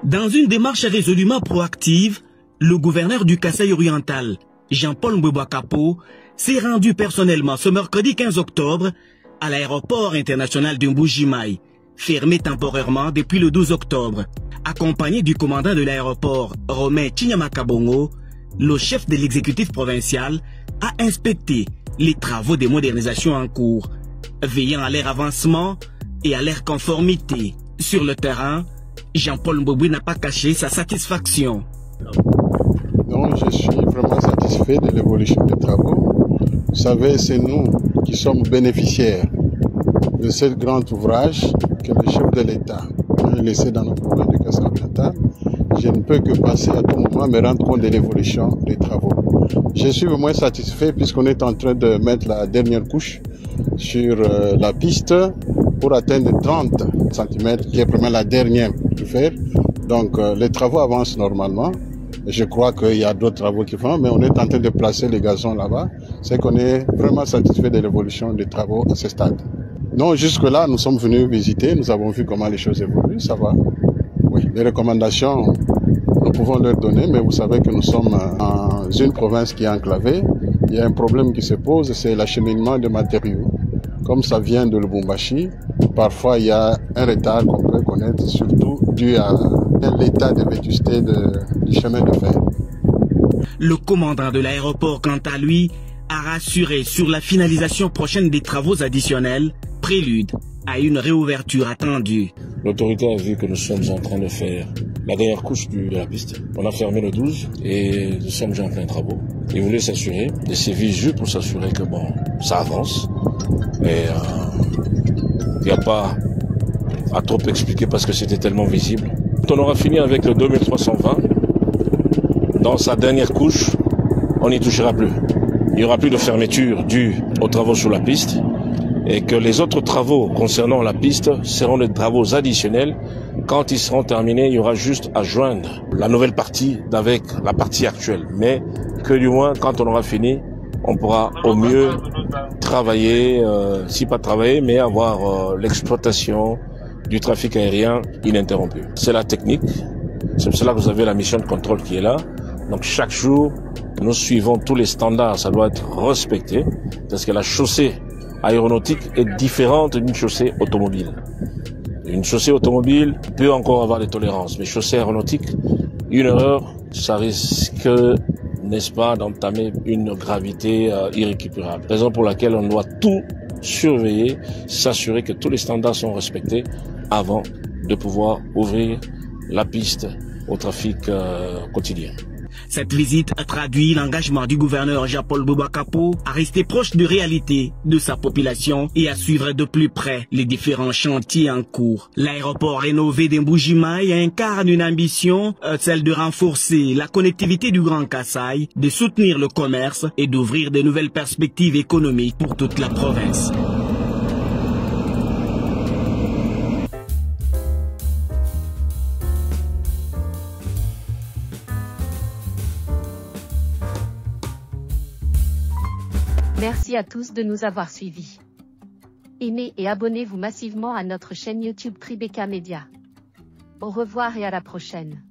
Dans une démarche résolument proactive, le gouverneur du Kasaï oriental, Jean-Paul Mbouba Kapo, s'est rendu personnellement ce mercredi 15 octobre à l'aéroport international de Mbuji-Mayi, fermé temporairement depuis le 12 octobre. Accompagné du commandant de l'aéroport, Romain Chinyama-Kabongo, le chef de l'exécutif provincial a inspecté les travaux de modernisation en cours, veillant à leur avancement et à leur conformité. Sur le terrain, Jean-Paul Mbouba n'a pas caché sa satisfaction. Donc, je suis vraiment satisfait de l'évolution des travaux. Vous savez, c'est nous qui sommes bénéficiaires de ce grand ouvrage que le chef de l'État a laissé dans notre province du Kasaï oriental. Je ne peux que passer à tout moment me rendre compte de l'évolution des travaux. Je suis vraiment satisfait puisqu'on est en train de mettre la dernière couche sur la piste pour atteindre 30 cm, qui est vraiment la dernière à faire. Donc les travaux avancent normalement. Je crois qu'il y a d'autres travaux qui font, mais on est en train de placer les gazons là-bas. C'est qu'on est vraiment satisfait de l'évolution des travaux à ce stade. Non, jusque-là, nous sommes venus visiter, nous avons vu comment les choses évoluent, ça va. Oui, les recommandations, nous pouvons leur donner, mais vous savez que nous sommes dans une province qui est enclavée. Il y a un problème qui se pose, c'est l'acheminement de matériaux. Comme ça vient de Lubumbashi, parfois il y a un retard qu'on peut connaître, surtout dû à l'état de vétusté du chemin de fer. Le commandant de l'aéroport, quant à lui, a rassuré sur la finalisation prochaine des travaux additionnels, prélude à une réouverture attendue. L'autorité a vu que nous sommes en train de faire la dernière couche de la piste. On a fermé le 12 et nous sommes déjà en plein travaux. Ils voulaient s'assurer de ces visus pour s'assurer que bon, ça avance. Et il n'y a pas à trop expliquer parce que c'était tellement visible. Quand on aura fini avec le 2320, dans sa dernière couche, on n'y touchera plus. Il n'y aura plus de fermeture due aux travaux sur la piste et que les autres travaux concernant la piste seront des travaux additionnels. Quand ils seront terminés, il y aura juste à joindre la nouvelle partie avec la partie actuelle. Mais que du moins, quand on aura fini, on pourra au mieux travailler, si pas travailler, mais avoir l'exploitation du trafic aérien ininterrompu. C'est la technique, c'est pour cela que vous avez la mission de contrôle qui est là. Donc chaque jour, nous suivons tous les standards, ça doit être respecté, parce que la chaussée aéronautique est différente d'une chaussée automobile. Une chaussée automobile peut encore avoir des tolérances, mais chaussée aéronautique, une erreur, ça risque, n'est-ce pas, d'entamer une gravité irrécupérable. Raison pour laquelle on doit tout surveiller, s'assurer que tous les standards sont respectés avant de pouvoir ouvrir la piste au trafic quotidien. Cette visite a traduit l'engagement du gouverneur Jean-Paul Mbouba Kapo à rester proche de réalité de sa population et à suivre de plus près les différents chantiers en cours. L'aéroport rénové de Mbuji-Mayi incarne une ambition, celle de renforcer la connectivité du Grand Kasaï, de soutenir le commerce et d'ouvrir de nouvelles perspectives économiques pour toute la province. Merci à tous de nous avoir suivis. Aimez et abonnez-vous massivement à notre chaîne YouTube Tribeca Media. Au revoir et à la prochaine.